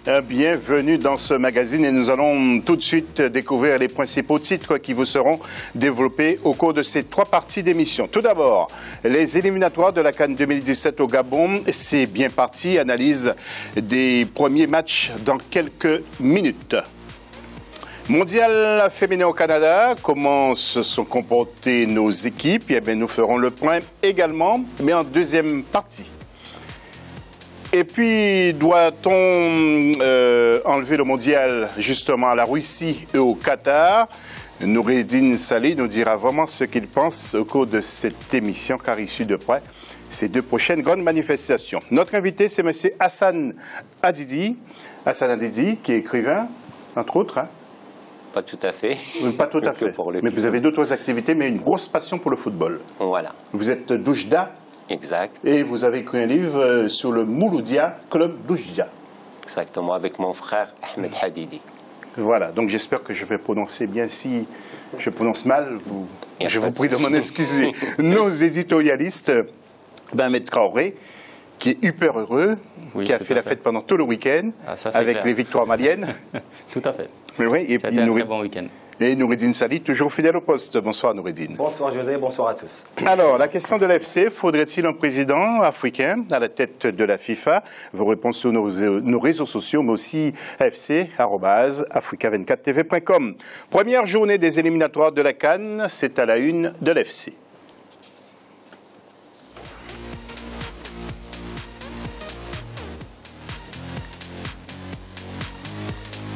Bienvenue dans ce magazine et nous allons tout de suite découvrir les principaux titres qui vous seront développés au cours de ces 3 parties d'émission. Tout d'abord, les éliminatoires de la CAN 2017 au Gabon, c'est bien parti. Analyse des premiers matchs dans quelques minutes. Mondial féminin au Canada, comment se sont comportées nos équipes? Eh bien, nous ferons le point également, mais en deuxième partie. Et puis, doit-on enlever le mondial justement à la Russie et au Qatar? Noureddine Salih nous dira vraiment ce qu'il pense au cours de cette émission, car il suit de près ces 2 prochaines grandes manifestations. Notre invité, c'est M. Hassan Hadidi. Hassan Hadidi, qui est écrivain, entre autres. Hein? Pas tout à fait. Pas tout à fait. Mais vous avez d'autres activités, mais une grosse passion pour le football. Voilà. Vous êtes d'Oujda. Exact. Et vous avez écrit un livre sur le Mouloudia, club d'Oujda. Exactement, avec mon frère Ahmed Hadidi. Voilà, donc j'espère que je vais prononcer bien. Si je prononce mal, je vous prie de m'en excuser. Nos éditorialistes, Ahmed Traoré, qui est hyper heureux, qui a fait la fête pendant tout le week-end, avec clair. Les victoires maliennes. Tout à fait. Oui, et puis un très bon week-end. Et Noureddine Salih, toujours fidèle au poste. Bonsoir Noureddine. Bonsoir José, bonsoir à tous. Alors, la question de l'AFC, faudrait-il un président africain à la tête de la FIFA? Vos réponses sur nos réseaux sociaux, mais aussi afc@africa24tv.com. Première journée des éliminatoires de la CAN, c'est à la une de l'AFC.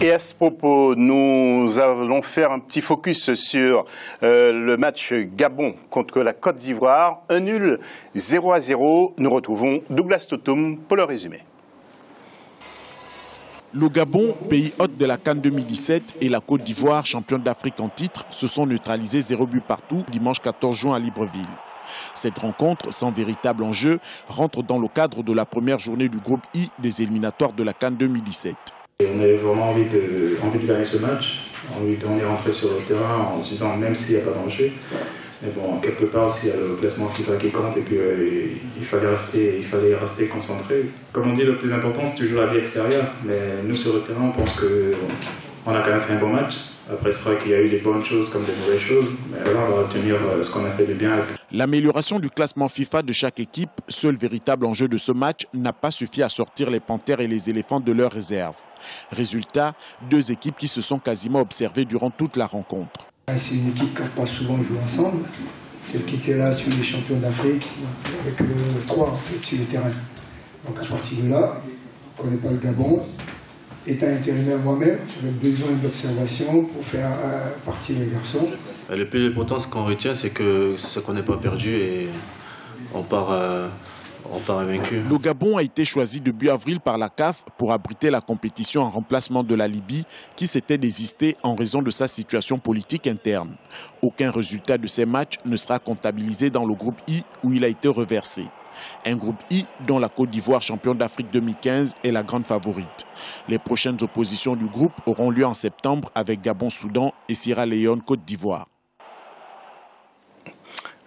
Et à ce propos, nous allons faire un petit focus sur le match Gabon contre la Côte d'Ivoire. Un nul 0-0. Nous retrouvons Douglas Toutoum pour le résumé. Le Gabon, pays hôte de la CAN 2017, et la Côte d'Ivoire, championne d'Afrique en titre, se sont neutralisés 0 but partout dimanche 14 juin à Libreville. Cette rencontre, sans véritable enjeu, rentre dans le cadre de la première journée du groupe I des éliminatoires de la CAN 2017. Et on avait vraiment envie de gagner ce match. On est rentré sur le terrain en se disant même s'il n'y a pas d'enjeu. Mais bon, quelque part, s'il y a le classement FIFA qui compte, et puis il fallait rester concentré. Comme on dit, le plus important, c'est toujours la vie extérieure. Mais nous, sur le terrain, on pense qu'on a quand même fait un bon match. Après, c'est vrai qu'il y a eu des bonnes choses comme des mauvaises choses. Mais là, on va retenir ce qu'on a fait de bien. L'amélioration du classement FIFA de chaque équipe, seul véritable enjeu de ce match, n'a pas suffi à sortir les Panthères et les Éléphants de leur réserve. Résultat, 2 équipes qui se sont quasiment observées durant toute la rencontre. C'est une équipe qui n'a pas souvent joué ensemble. Celle qui était là sur les champions d'Afrique, avec 3 en fait sur le terrain. Donc à partir de là, on ne connaît pas le Gabon. Étant intérimaire moi-même, j'avais besoin d'observation pour faire partir les garçons. Le plus important, ce qu'on retient, c'est qu'on n'est pas perdu et on part invaincu. Le Gabon a été choisi début avril par la CAF pour abriter la compétition en remplacement de la Libye qui s'était désistée en raison de sa situation politique interne. Aucun résultat de ces matchs ne sera comptabilisé dans le groupe I où il a été reversé. Un groupe I dont la Côte d'Ivoire, championne d'Afrique 2015, est la grande favorite. Les prochaines oppositions du groupe auront lieu en septembre avec Gabon-Soudan et Sierra Leone, Côte d'Ivoire.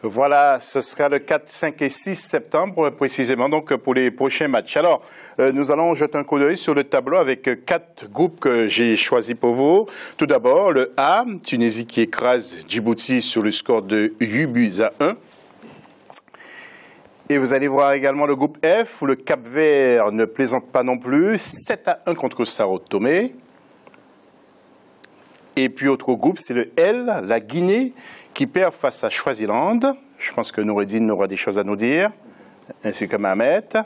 Voilà, ce sera le 4, 5 et 6 septembre précisément donc pour les prochains matchs. Alors, nous allons jeter un coup d'œil sur le tableau avec 4 groupes que j'ai choisis pour vous. Tout d'abord, le A, Tunisie qui écrase Djibouti sur le score de 8-1. Et vous allez voir également le groupe F, où le Cap-Vert ne plaisante pas non plus, 7-1 contre Sao Tomé. Et puis autre groupe, c'est le L, la Guinée, qui perd face à Swaziland. Je pense que Noureddine aura des choses à nous dire, ainsi que Mohamed.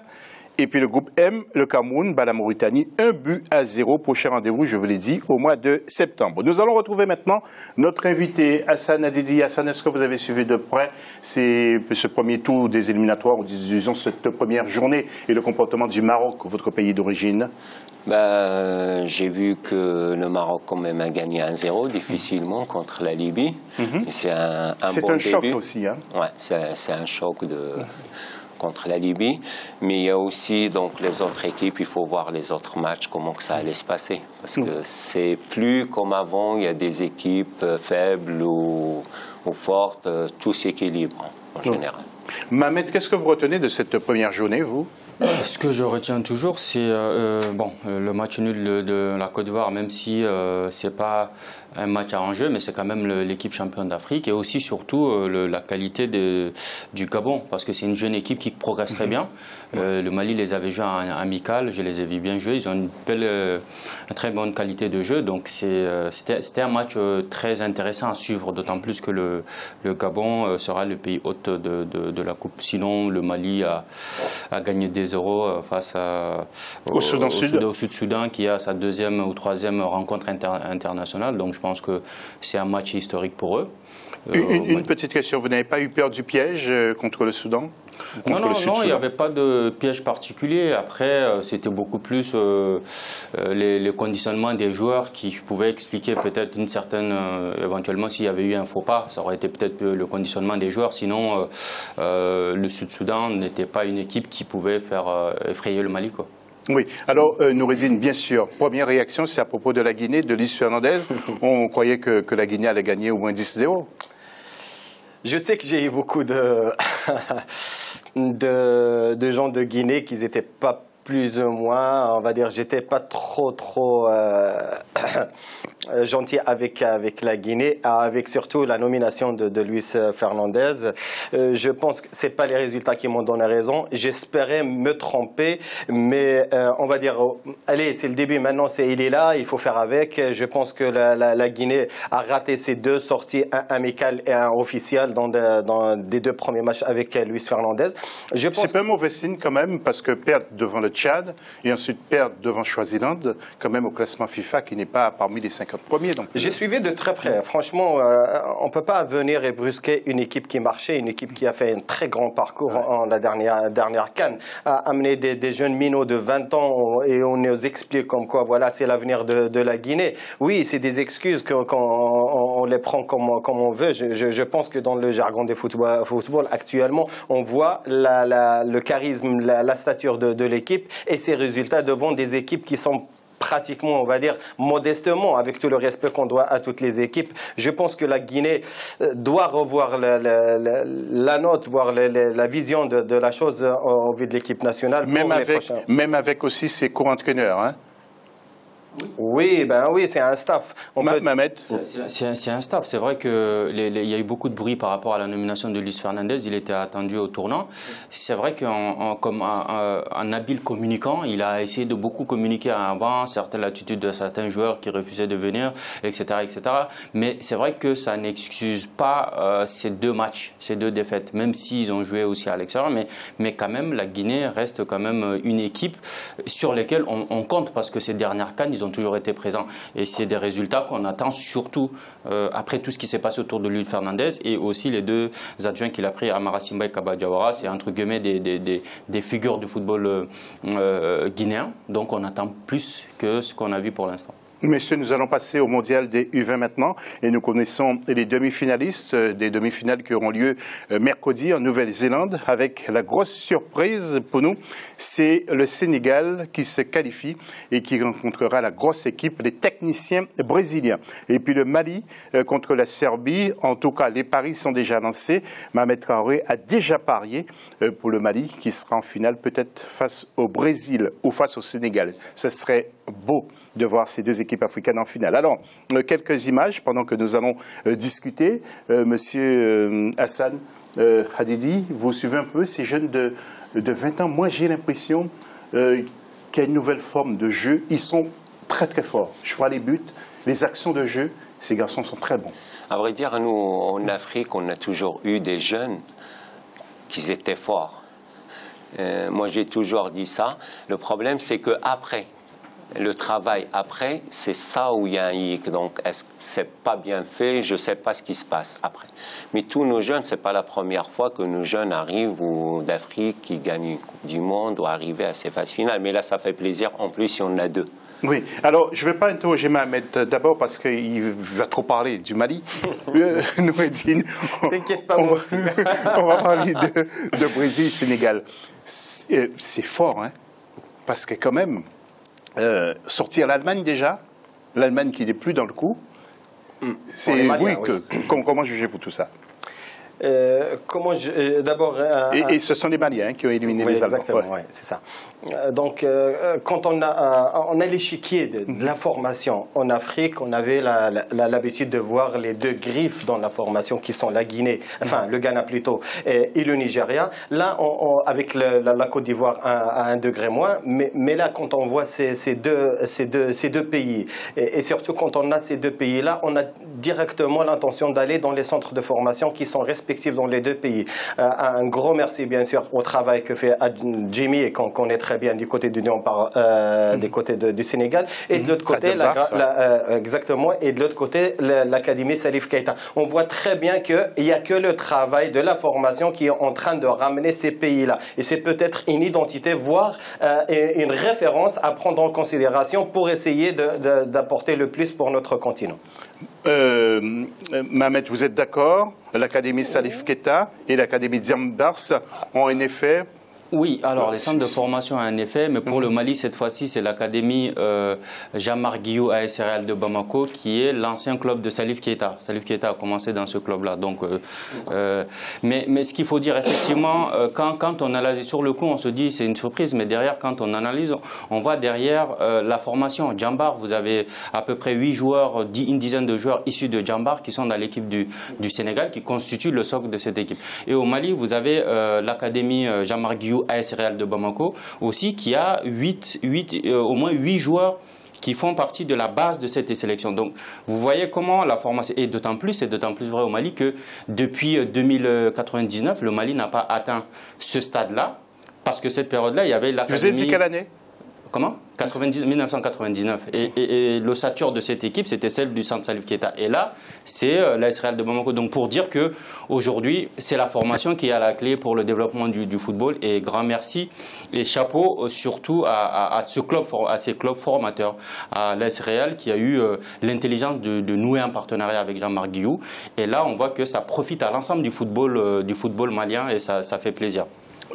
Et puis le groupe M, le Cameroun, bat la Mauritanie, 1-0. Prochain rendez-vous, je vous l'ai dit, au mois de septembre. Nous allons retrouver maintenant notre invité, Hassan Hadidi. Hassan, est-ce que vous avez suivi de près ce premier tour des éliminatoires, ou disons cette première journée, et le comportement du Maroc, votre pays d'origine? J'ai vu que le Maroc quand même a gagné 1-0 difficilement contre la Libye. C'est un bon choc début. Aussi. Hein? Ouais, c'est un choc contre la Libye. Mais il y a aussi donc, les autres équipes, il faut voir les autres matchs, comment que ça allait se passer. Parce que c'est plus comme avant, il y a des équipes faibles ou fortes, tout s'équilibre en général. Mohamed, qu'est-ce que vous retenez de cette première journée, vous? Ce que je retiens toujours, c'est le match nul de la Côte d'Ivoire, même si c'est pas un match à enjeu, mais c'est quand même l'équipe championne d'Afrique, et aussi surtout la qualité du Gabon, parce que c'est une jeune équipe qui progresse très bien. Le Mali les avait joués en amical, je les ai vus bien jouer, ils ont une très bonne qualité de jeu, donc c'était un match très intéressant à suivre, d'autant plus que le Gabon sera le pays hôte de la Coupe. Sinon, le Mali a gagné 2-0 face au Sud-Soudan, qui a sa deuxième ou troisième rencontre internationale, donc je pense que c'est un match historique pour eux. Une petite question, vous n'avez pas eu peur du piège contre le Soudan? Non, il n'y avait pas de piège particulier. Après, c'était beaucoup plus les conditionnements des joueurs qui pouvaient expliquer peut-être une certaine... éventuellement, s'il y avait eu un faux pas, ça aurait été peut-être le conditionnement des joueurs. Sinon, le Sud-Soudan n'était pas une équipe qui pouvait faire effrayer le Mali, quoi. Oui, alors Noureddine, bien sûr, première réaction, c'est à propos de la Guinée, de Luis Fernandez. On croyait que la Guinée allait gagner au moins 10-0. Je sais que j'ai eu beaucoup de gens de Guinée qui n'étaient pas plus ou moins, on va dire, j'étais pas trop gentil avec la Guinée, avec surtout la nomination de Luis Fernandez. Je pense que c'est pas les résultats qui m'ont donné raison. J'espérais me tromper, mais on va dire, allez, c'est le début. Maintenant, il est là, il faut faire avec. Je pense que la Guinée a raté ses deux sorties, un amical et un officiel dans des deux premiers matchs avec Luis Fernandez. C'est pas un mauvais signe quand même, parce que perdre devant le Tchad et ensuite perdre devant Swaziland, quand même au classement FIFA qui n'est pas parmi les 50 premiers. J'ai suivi de très près. Franchement, on ne peut pas venir et brusquer une équipe qui marchait, une équipe qui a fait un très grand parcours en la dernière CAN, a amené des jeunes minots de 20 ans et on nous explique comme quoi, voilà, c'est l'avenir de la Guinée. Oui, c'est des excuses qu'on les prend comme on veut. Je pense que dans le jargon des football actuellement, on voit le charisme, la stature de l'équipe et ses résultats devant des équipes qui sont pratiquement, on va dire, modestement, avec tout le respect qu'on doit à toutes les équipes. Je pense que la Guinée doit revoir la note, voir la vision de la chose au vu de l'équipe nationale. Même avec aussi ses co-entraîneurs, hein? Oui, c'est un staff. C'est un staff. C'est vrai qu'il y a eu beaucoup de bruit par rapport à la nomination de Luis Fernandez. Il était attendu au tournant. C'est vrai comme un habile communicant, il a essayé de beaucoup communiquer avant l'attitude de certains joueurs qui refusaient de venir, etc., etc. Mais c'est vrai que ça n'excuse pas ces deux matchs, ces deux défaites, même s'ils ont joué aussi à l'extérieur. Mais quand même, la Guinée reste quand même une équipe sur laquelle on compte, parce que ces dernières CAN, ils ont toujours été présents. Et c'est des résultats qu'on attend surtout après tout ce qui s'est passé autour de Luis Fernandez et aussi les deux adjoints qu'il a pris, Amara Simba et Kaba Diawara. C'est entre guillemets des figures du football guinéen. Donc on attend plus que ce qu'on a vu pour l'instant. Messieurs, nous allons passer au mondial des U20 maintenant et nous connaissons les demi-finalistes, des demi-finales qui auront lieu mercredi en Nouvelle-Zélande avec la grosse surprise pour nous, c'est le Sénégal qui se qualifie et qui rencontrera la grosse équipe des techniciens brésiliens. Et puis le Mali contre la Serbie, en tout cas les paris sont déjà lancés. Mohamed Traoré a déjà parié pour le Mali qui sera en finale peut-être face au Brésil ou face au Sénégal. Ce serait beau de voir ces deux équipes africaines en finale. Alors, quelques images pendant que nous allons discuter. Monsieur Hassan Hadidi, vous suivez un peu ces jeunes de 20 ans. Moi, j'ai l'impression qu'il y a une nouvelle forme de jeu. Ils sont très, très forts. Je vois les buts, les actions de jeu. Ces garçons sont très bons. À vrai dire, nous, en Afrique, on a toujours eu des jeunes qui étaient forts. Moi, j'ai toujours dit ça. Le problème, c'est qu'après, le travail après, c'est ça où il y a un hic. Donc, est-ce que c'est pas bien fait? Je ne sais pas ce qui se passe après. Mais tous nos jeunes, c'est pas la première fois que nos jeunes arrivent d'Afrique qui gagnent une Coupe du Monde ou arrivent à ces phases finales. Mais là, ça fait plaisir. En plus, il y en a deux. Oui, alors je ne vais pas interroger Mohamed d'abord parce qu'il va trop parler du Mali. Noureddine, t'inquiète pas, moi aussi. On va parler de Brésil-Sénégal. C'est fort, hein, parce que quand même, sortir l'Allemagne déjà, l'Allemagne qui n'est plus dans le coup, c'est oui. Comment jugez-vous tout ça? D'abord... et ce sont les Maliens qui ont éliminé les Allemands. Exactement, ouais, c'est ça. Donc, quand on a l'échiquier de la formation en Afrique, on avait l'habitude de voir les deux griffes dans la formation qui sont la Guinée, enfin le Ghana plutôt, et le Nigeria. Là, avec la Côte d'Ivoire à 1 degré moins, mais là, quand on voit ces deux pays, et surtout quand on a ces deux pays-là, on a directement l'intention d'aller dans les centres de formation qui sont respectifs dans les deux pays. Un gros merci, bien sûr, au travail que fait Jimmy et qu'on connaît très bien du côté du côté du Sénégal, et de l'autre côté, exactement, et de l'autre côté, l'Académie Salif Keita. On voit très bien qu'il n'y a que le travail de la formation qui est en train de ramener ces pays-là. Et c'est peut-être une identité, voire une référence à prendre en considération pour essayer d'apporter le plus pour notre continent. Mohamed, vous êtes d'accord? L'Académie Salif Keita et l'Académie Djambars ont en effet... Oui, alors les centres de formation ont un effet, mais pour le Mali, cette fois-ci, c'est l'Académie Jean-Marc Guillou AS Real de Bamako, qui est l'ancien club de Salif Keita. Salif Keita a commencé dans ce club-là. Donc, mais ce qu'il faut dire, effectivement, quand on analyse sur le coup, on se dit c'est une surprise, mais derrière, quand on analyse, on voit derrière la formation. Djambar, vous avez à peu près 8 joueurs, une dizaine de joueurs issus de Djambar qui sont dans l'équipe du Sénégal, qui constituent le socle de cette équipe. Et au Mali, vous avez l'Académie Jean-Marc Guillou AS Real de Bamako aussi, qui a au moins 8 joueurs qui font partie de la base de cette sélection. Donc, vous voyez comment la formation, et c'est d'autant plus vrai au Mali que depuis 2099, le Mali n'a pas atteint ce stade-là, parce que cette période-là, il y avait l'Académie... Vous êtes dit quelle année? Comment? 1999. Et l'ossature de cette équipe, c'était celle du centre Salif Keita. Et là, c'est l'AS Real de Bamako. Donc pour dire qu'aujourd'hui, c'est la formation qui est à la clé pour le développement du football. Et grand merci et chapeau surtout à ces clubs formateurs, à l'AS Real qui a eu l'intelligence de nouer un partenariat avec Jean-Marc Guillou. Et là, on voit que ça profite à l'ensemble du football malien et ça fait plaisir.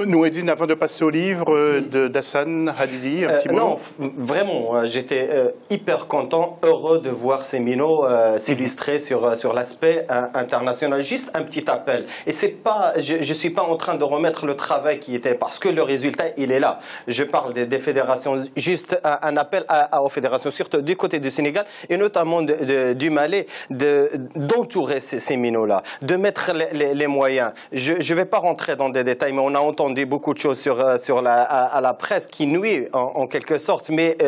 Noureddine, avant de passer au livre d'Hassan Hadidi, un petit mot. Non, vraiment, j'étais hyper content, heureux de voir ces minots s'illustrer sur l'aspect international. Juste un petit appel. Et c'est pas, je suis pas en train de remettre le travail qui était, parce que le résultat, il est là. Je parle des fédérations. Juste un appel aux fédérations, surtout du côté du Sénégal, et notamment du Mali, d'entourer ces minots-là, de mettre les moyens. Je vais pas rentrer dans des détails, mais on a entendu beaucoup de choses à la presse qui nuit en quelque sorte, mais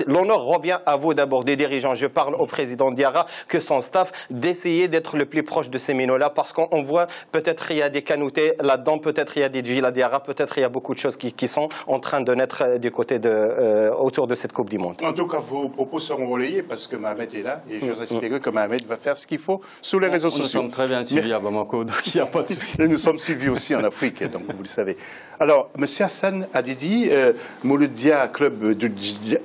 l'honneur revient à vous d'abord, des dirigeants. Je parle au président Diarra, que son staff, d'essayer d'être le plus proche de ces minots-là, parce qu'on voit peut-être il y a des canoutés là-dedans, peut-être il y a des Gila Diarra, peut-être il y a beaucoup de choses qui sont en train de naître du côté autour de cette Coupe du Monde. En tout cas, vos propos seront relayés parce que Mohamed est là et j'ose espérer que Mohamed va faire ce qu'il faut sur les réseaux sociaux. Nous sommes très bien suivis à Bamako, donc il n'y a pas de souci. Et nous sommes suivis aussi en Afrique, donc vous le savez. Alors, M. Hassan Hadidi, Mouloudia Club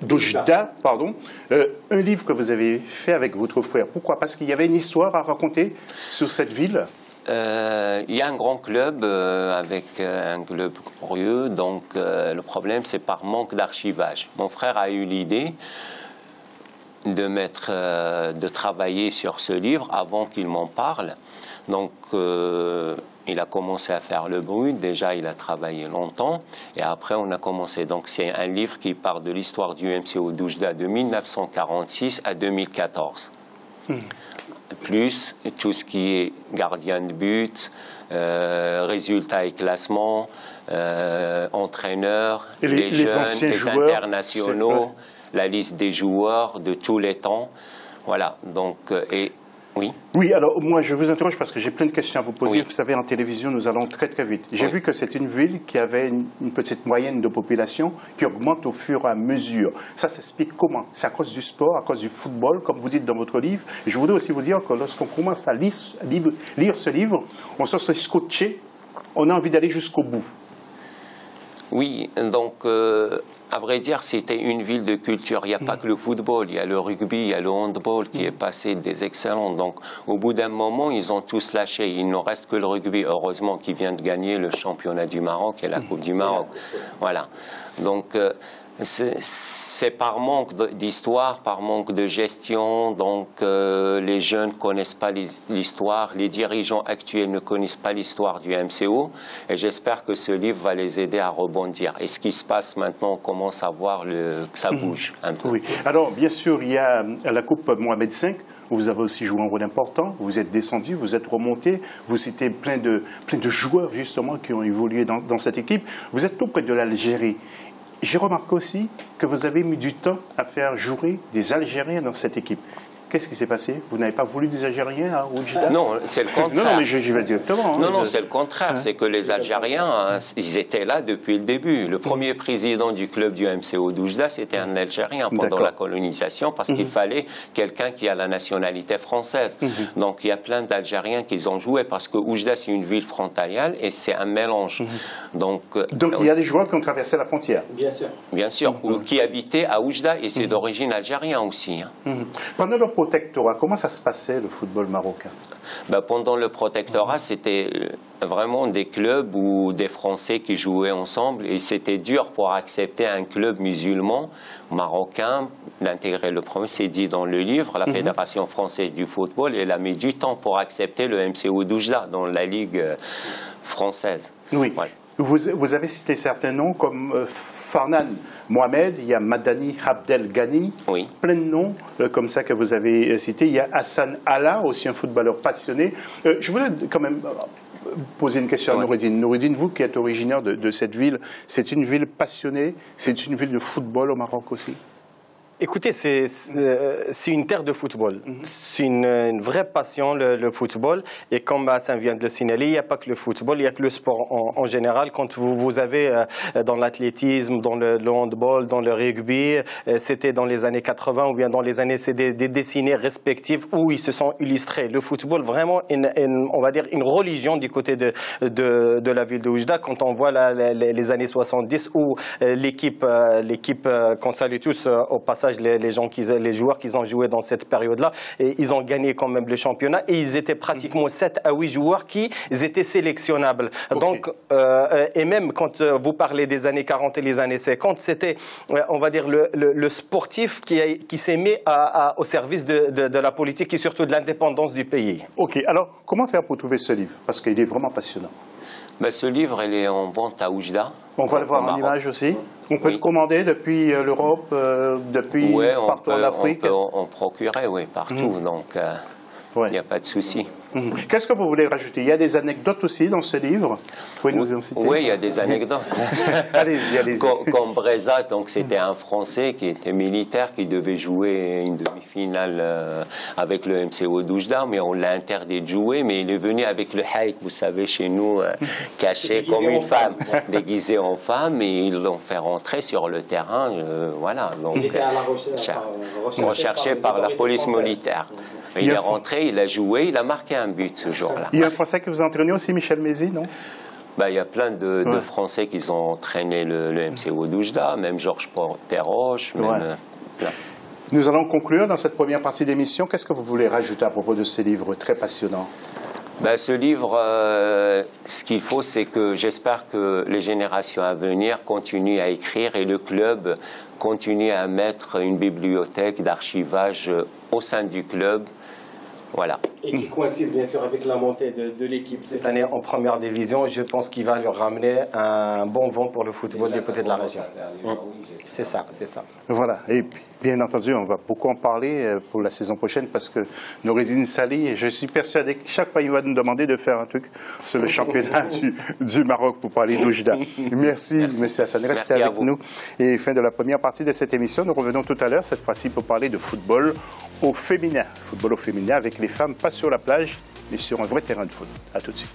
d'Oujda, pardon, un livre que vous avez fait avec votre frère. Pourquoi? Parce qu'il y avait une histoire à raconter sur cette ville. Il y a un grand club avec un club curieux, donc le problème c'est par manque d'archivage. Mon frère a eu l'idée de travailler sur ce livre avant qu'il m'en parle. Donc il a commencé à faire le bruit, déjà il a travaillé longtemps et après on a commencé. Donc c'est un livre qui parle de l'histoire du MCO d'Oujda de 1946 à 2014. Plus tout ce qui est gardien de but, résultats et classements, entraîneurs, les jeunes, les joueurs, internationaux, la liste des joueurs de tous les temps. Voilà, donc, oui. Oui, alors moi je vous interroge parce que j'ai plein de questions à vous poser. Oui. Vous savez, en télévision, nous allons très très vite. J'ai vu que c'est une ville qui avait une petite moyenne de population qui augmente au fur et à mesure. Ça s'explique comment? C'est à cause du sport, à cause du football, comme vous dites dans votre livre. Et je voudrais aussi vous dire que lorsqu'on commence à lire ce livre, on se sent scotché, on a envie d'aller jusqu'au bout. Oui, donc à vrai dire, c'était une ville de culture. Il n'y a pas que le football, il y a le rugby, il y a le handball qui est passé des excellents. Donc au bout d'un moment, ils ont tous lâché. Il ne reste que le rugby, heureusement, qui vient de gagner le championnat du Maroc et la Coupe du Maroc. Voilà. Donc C'est par manque d'histoire, par manque de gestion. Donc, les jeunes ne connaissent pas l'histoire. Les dirigeants actuels ne connaissent pas l'histoire du MCO. Et j'espère que ce livre va les aider à rebondir. Et ce qui se passe maintenant, on commence à voir que ça bouge un peu. Oui. Alors, bien sûr, il y a la Coupe Mohamed V. Vous avez aussi joué un rôle important. Vous êtes descendu, vous êtes remonté. Vous citez plein de joueurs, justement, qui ont évolué dans cette équipe. Vous êtes tout près de l'Algérie. J'ai remarqué aussi que vous avez mis du temps à faire jouer des Algériens dans cette équipe. Qu'est-ce qui s'est passé? Vous n'avez pas voulu des Algériens à Oujda? Non, c'est le contraire. Non, mais je vais directement. Non, c'est le contraire. C'est que les Algériens, ils étaient là depuis le début. Le premier président du club du MCO d'Oujda, c'était un Algérien pendant la colonisation, parce qu'il fallait quelqu'un qui a la nationalité française. Donc, il y a plein d'Algériens qui ont joué, parce que Oujda, c'est une ville frontalière et c'est un mélange. Donc, il y a des joueurs qui ont traversé la frontière? Bien sûr. Bien sûr, qui habitaient à Oujda, et c'est d'origine algérienne aussi. Pendant le protectorat, comment ça se passait le football marocain? Pendant le protectorat, c'était vraiment des clubs ou des Français qui jouaient ensemble, et c'était dur pour accepter un club musulman marocain d'intégrer le premier. C'est dit dans le livre, la Fédération française du football, elle a mis du temps pour accepter le MCO d'Oujda dans la Ligue française. Oui. Ouais. Vous avez cité certains noms comme Farnan Mohamed, il y a Madani Abdel Ghani, plein de noms comme ça que vous avez cités. Il y a Hassan Allah, aussi un footballeur passionné. Je voulais quand même poser une question à Noureddine. Noureddine, vous qui êtes originaire de cette ville, c'est une ville passionnée, c'est une ville de football au Maroc aussi? Écoutez, c'est une terre de football. C'est une vraie passion, le football. Et comme Hassan vient de le signaler, il n'y a pas que le football, il y a que le sport en général. Quand vous avez dans l'athlétisme, dans le handball, dans le rugby, c'était dans les années 80 ou bien dans les années, c'est des décennies respectives où ils se sont illustrés. Le football, vraiment, on va dire, une religion du côté de la ville de Oujda. Quand on voit les années 70 où l'équipe qu'on salue tous au passage, les joueurs qui ont joué dans cette période-là, et ils ont gagné quand même le championnat, et ils étaient pratiquement 7 à 8 joueurs qui étaient sélectionnables. Donc, et même quand vous parlez des années 40 et les années 50, c'était, on va dire, le sportif qui s'est mis au service de la politique et surtout de l'indépendance du pays. Ok, alors comment faire pour trouver ce livre? Parce qu'il est vraiment passionnant. Ce livre, il est en vente à Oujda. On va le voir en image aussi. On peut le commander depuis l'Europe, depuis partout en Afrique. On peut en procurer, oui, partout. Donc, il n'y a pas de souci. Qu'est-ce que vous voulez rajouter? Il y a des anecdotes aussi dans ce livre. Vous pouvez nous en citer? Oui, il y a des anecdotes. Allez-y, allez-y. Comme Breza, donc c'était un Français qui était militaire, qui devait jouer une demi-finale avec le MCO d'Oujda, mais on l'a interdit de jouer, mais il est venu avec le haïk, vous savez, chez nous, caché comme une femme, déguisé en femme, et ils l'ont fait rentrer sur le terrain, voilà. Donc, il était à la recherché par la police militaire. Il est rentré, il a joué, il a marqué un but ce jour-là. Il y a un Français que vous entraînez aussi, Michel Mézy, non? Il y a plein de Français qui ont entraîné le MCO d'Oujda, même Georges Perroche, même plein. Nous allons conclure dans cette première partie d'émission. Qu'est-ce que vous voulez rajouter à propos de ce livre très passionnant? Ce livre, ce qu'il faut, c'est que j'espère que les générations à venir continuent à écrire et le club continue à mettre une bibliothèque d'archivage au sein du club. Voilà. Et qui coïncide bien sûr avec la montée de l'équipe. Cette année en première division, je pense qu'il va leur ramener un bon vent pour le football du côté de la région. C'est ça, c'est ça. Voilà, et bien entendu, on va beaucoup en parler pour la saison prochaine parce que Noureddine Sali, je suis persuadé que chaque fois il va nous demander de faire un truc sur le championnat du Maroc pour parler d'Oujda. Merci, monsieur Hassan. Restez avec nous. Et fin de la première partie de cette émission, nous revenons tout à l'heure, cette fois-ci pour parler de football au féminin. Football au féminin avec les femmes, pas sur la plage, mais sur un vrai terrain de foot. À tout de suite.